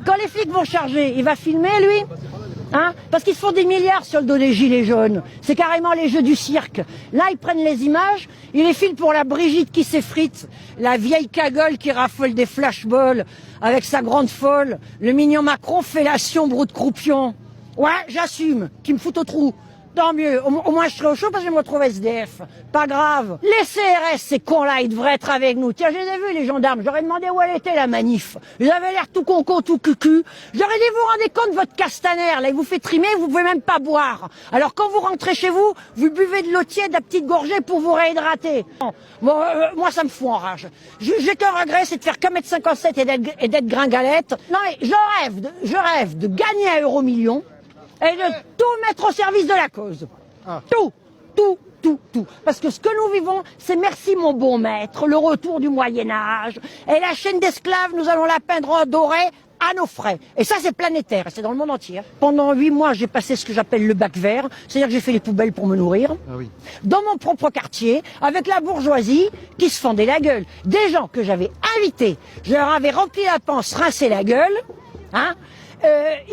Quand les flics vont charger, il va filmer, lui? Hein? Parce qu'ils se font des milliards sur le dos des gilets jaunes. C'est carrément les jeux du cirque. Là, ils prennent les images, ils les filment pour la Brigitte qui s'effrite, la vieille cagole qui raffole des flashballs avec sa grande folle, le mignon Macron fellation brou de croupion. Ouais, j'assume, qui me fout au trou. Tant mieux, au moins je serai au chaud parce que je me retrouve SDF. Pas grave. Les CRS, ces cons-là, ils devraient être avec nous. Tiens, je les ai vus, les gendarmes. J'aurais demandé où elle était, la manif. Ils avaient l'air tout concon, tout cucu. J'aurais dit, vous vous rendez compte de votre castaner, là, il vous fait trimer, vous pouvez même pas boire. Alors quand vous rentrez chez vous, vous buvez de l'eau tiède à petites gorgées pour vous réhydrater. Bon, moi, ça me fout en rage. J'ai qu'un regret, c'est de faire qu'un mètre 57 et d'être gringalette. Non, mais je rêve de gagner un euro-million et de tout mettre au service de la cause. Ah. Tout. Parce que ce que nous vivons, c'est merci mon bon maître, le retour du Moyen-Âge. Et la chaîne d'esclaves, nous allons la peindre en doré à nos frais. Et ça, c'est planétaire, c'est dans le monde entier. Pendant 8 mois, j'ai passé ce que j'appelle le bac vert, c'est-à-dire que j'ai fait les poubelles pour me nourrir. Ah oui. Dans mon propre quartier, avec la bourgeoisie qui se fendait la gueule. Des gens que j'avais invités, je leur avais rempli la panse, rincé la gueule, hein.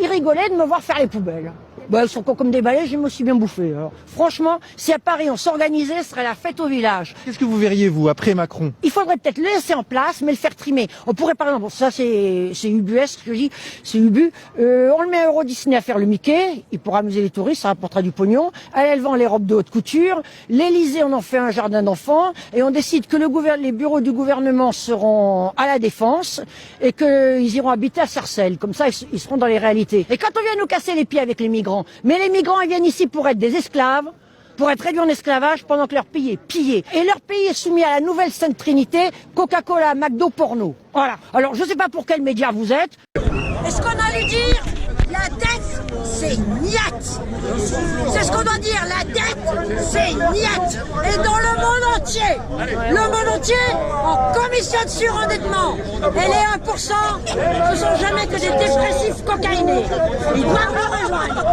Ils rigolaient de me voir faire les poubelles. Bah, ils sont comme des balais, j'ai aussi bien bouffé. Alors, franchement, si à Paris on s'organisait, ce serait la fête au village. Qu'est-ce que vous verriez, vous, après Macron? Il faudrait peut-être le laisser en place, mais le faire trimer. On pourrait, par exemple, ça c'est ubuesque, ce que je dis, c'est ubu. On le met à Euro Disney à faire le Mickey, il pourra amuser les touristes, ça rapportera du pognon. Elle vend les robes de haute couture. L'Élysée, on en fait un jardin d'enfants, et on décide que les bureaux du gouvernement seront à la Défense, et qu'ils iront habiter à Sarcelles. Comme ça, ils seront dans les réalités. Et quand on vient nous casser les pieds avec les migrants, mais les migrants, ils viennent ici pour être des esclaves, pour être réduits en esclavage pendant que leur pays est pillé. Et leur pays est soumis à la nouvelle Sainte Trinité, Coca-Cola, McDo, porno. Voilà. Alors, je ne sais pas pour quel média vous êtes. Est-ce qu'on a lui dire la dette, c'est niette. C'est ce qu'on doit dire, la dette, c'est niette. Et dans le monde entier, en commission de surendettement, et les 1%, ce sont jamais que des dépressifs cocaïnés. Ils doivent le rejoindre.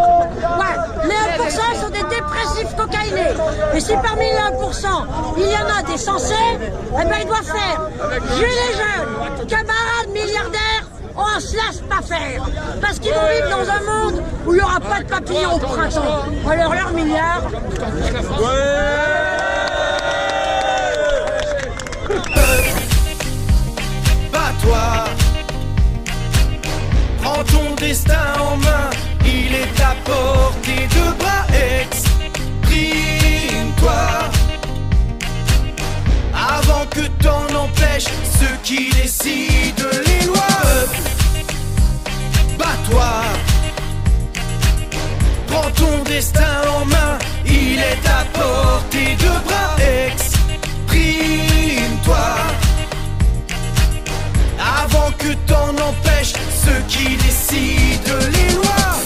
Ouais, les 1% sont des dépressifs cocaïnés. Et si parmi les 1%, il y en a des sensés, eh ben ils doivent faire gilets jaunes, camarades milliardaires, on se laisse pas faire. Parce qu'ils vont vivre dans un monde où il n'y aura pas de papillons au printemps. Alors leurs milliards... Bats-toi, prends ton destin en main, il est à portée de bras, exprime-toi, avant que t'en empêches ceux qui décident les lois. Bats-toi, prends ton destin en main, il est à portée de bras, exprime-toi, avant que t'en empêches ceux qui décident les lois.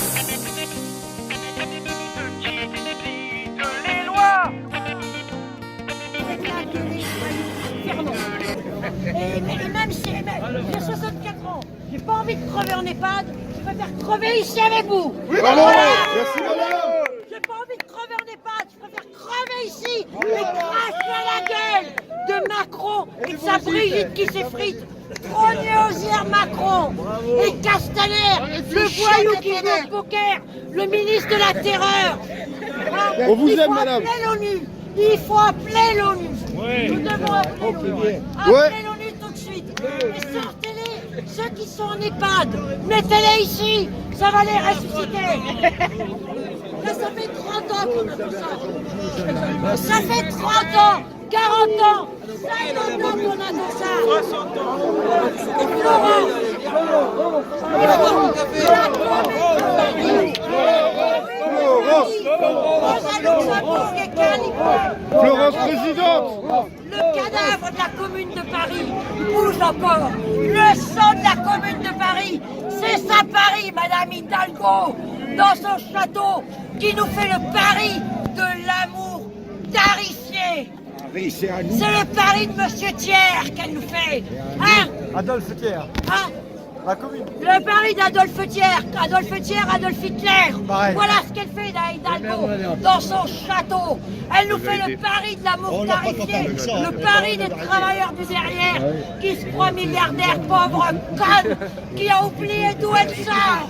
Et même si j'ai 64 ans, j'ai pas envie de crever en EHPAD, je préfère crever ici avec vous. Oui, bravo. Voilà. Merci, madame. J'ai pas envie de crever en EHPAD, je préfère crever ici et cracher à la gueule de Macron et de sa Brigitte qui s'effrite. Trôner aux airs Macron et Castaner, le voyou qui joue au poker, le ministre de la Terreur. On vous aime, madame. Il faut appeler l'ONU. Oui. Nous devons appeler l'ONU. Appelez l'ONU tout de suite. Et sortez-les, ceux qui sont en EHPAD. Mettez-les ici, ça va les ressusciter. Là, ça fait 30 ans qu'on a fait ça. Ça fait 30 ans, 40 ans, 50 ans qu'on a fait ça. 60 ans. Et Florence, présidente. Le cadavre de la commune de Paris bouge encore. Le sang de la commune de Paris, c'est ça Paris, Madame Hidalgo, dans son château, qui nous fait le pari de l'amour tarifié. C'est le pari de Monsieur Thiers qu'elle nous fait. Hein? Adolphe Thiers. Hein? Le Paris d'Adolphe Thiers, Adolf Hitler. Pareil. Voilà ce qu'elle fait, la Hidalgo, dans son château. Elle nous fait le Paris de l'amour tarifié, le Paris des travailleurs du derrière, qui se croient milliardaires, pauvre conne, qui a oublié d'où elle sort.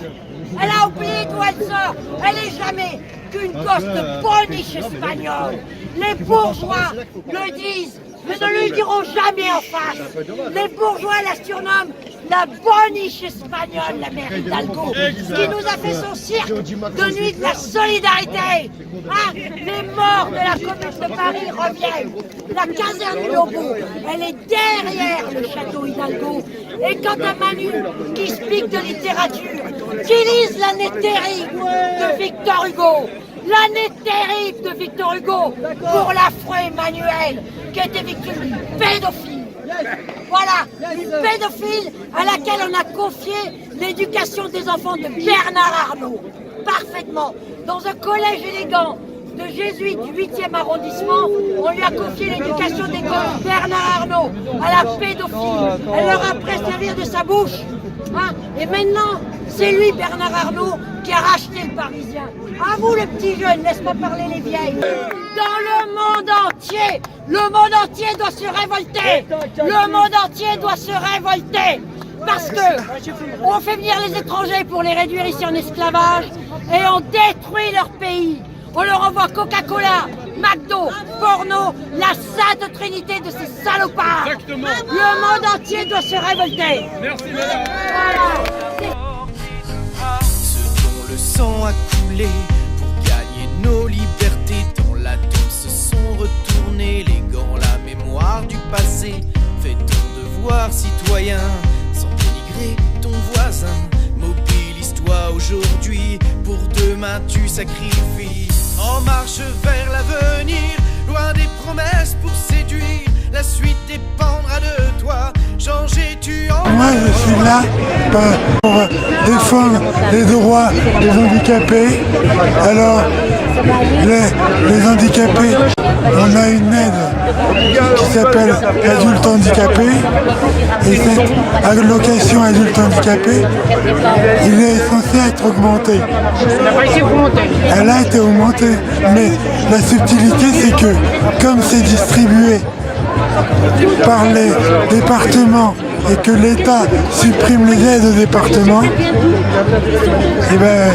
Elle a oublié d'où elle sort. Elle est jamais qu'une gosse de boniche espagnole. Les bourgeois le disent, mais ne lui diront jamais en face. Les bourgeois la surnomment la boniche espagnole, la mère Hidalgo, qui nous a fait son cirque de nuit de la solidarité. Hein, les morts de la Commune de Paris reviennent. La caserne Lobo, elle est derrière le château Hidalgo. Et quant à Manu, qui se pique de littérature, qui lise l'année terrible de Victor Hugo, l'année terrible de Victor Hugo pour l'affreux Emmanuel, qui était victime d'une pédophile. Voilà, une pédophile à laquelle on a confié l'éducation des enfants de Bernard Arnault. Parfaitement. Dans un collège élégant de jésuites du 8e arrondissement, on lui a confié l'éducation des gosses Bernard Arnault à la pédophile. Elle leur a presservi de sa bouche. Hein, et maintenant, c'est lui, Bernard Arnault, qui a racheté le Parisien. À vous, le petit jeune, laisse pas parler les vieilles. Dans le monde entier doit se révolter. Le monde entier doit se révolter. Parce que on fait venir les étrangers pour les réduire ici en esclavage et on détruit leur pays. On leur envoie Coca-Cola, McDo, porno, la sainte trinité de ces salopards. Exactement. Le monde entier doit se révolter. Merci madame. Ceux dont le sang a coulé pour gagner nos libertés, dans la tombe se sont retournés les gants, la mémoire du passé. Fais ton devoir citoyen, sans dénigrer ton voisin. Mobilise-toi aujourd'hui, pour demain tu sacrifies. En marche vers l'avenir, loin des promesses pour séduire. La suite dépendra de toi, changer tu en... Moi je suis là pour défendre les droits des handicapés. Alors les handicapés, on a une aide qui s'appelle adulte handicapé, et cette allocation adulte handicapé, il est censé être augmenté. Elle a été augmentée, mais la subtilité c'est que comme c'est distribué par les départements et que l'État supprime les aides aux départements, et ben,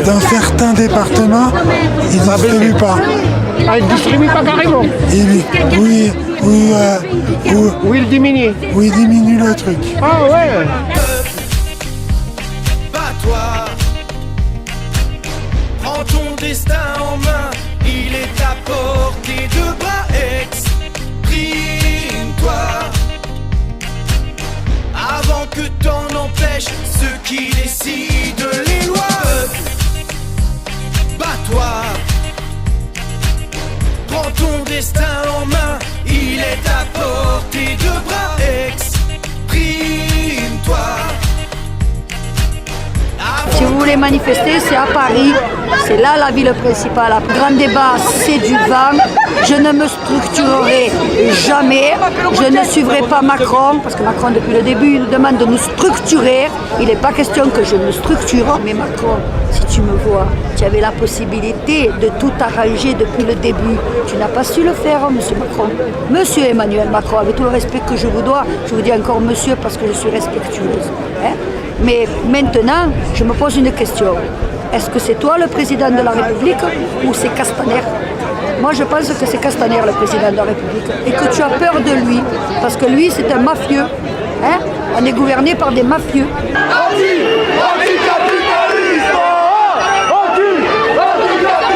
dans certains départements, ils ne distribuent pas. Ah, ils ne distribuent pas carrément. Ou ils diminuent. Ou ils diminuent le truc. Ah ouais. Bats-toi, prends ton destin en main, il est à portée de bras. Exprime-toi avant que t'en empêches ceux qui décident les lois. Bats-toi, prends ton destin en main, il est à portée de bras. Exprime-toi. Si vous voulez manifester, c'est à Paris, c'est là la ville principale. Le grand débat, c'est du vent. Je ne me structurerai jamais. Je ne suivrai pas Macron, parce que Macron, depuis le début, il nous demande de nous structurer. Il n'est pas question que je me structure. Mais Macron, si tu me vois, tu avais la possibilité de tout arranger depuis le début. Tu n'as pas su le faire, monsieur Macron. Monsieur Emmanuel Macron, avec tout le respect que je vous dois, je vous dis encore monsieur parce que je suis respectueuse. Hein? Mais maintenant, je me pose une question. Est-ce que c'est toi le président de la République ou c'est Castaner? Moi, je pense que c'est Castaner le président de la République et que tu as peur de lui parce que lui, c'est un mafieux. Hein? On est gouverné par des mafieux.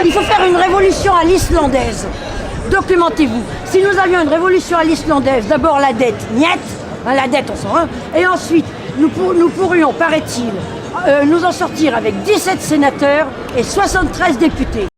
Il faut faire une révolution à l'islandaise. Documentez-vous. Si nous avions une révolution à l'islandaise, d'abord la dette, niet, la dette on s'en rend, et ensuite nous pourrions, paraît-il, nous en sortir avec 17 sénateurs et 73 députés.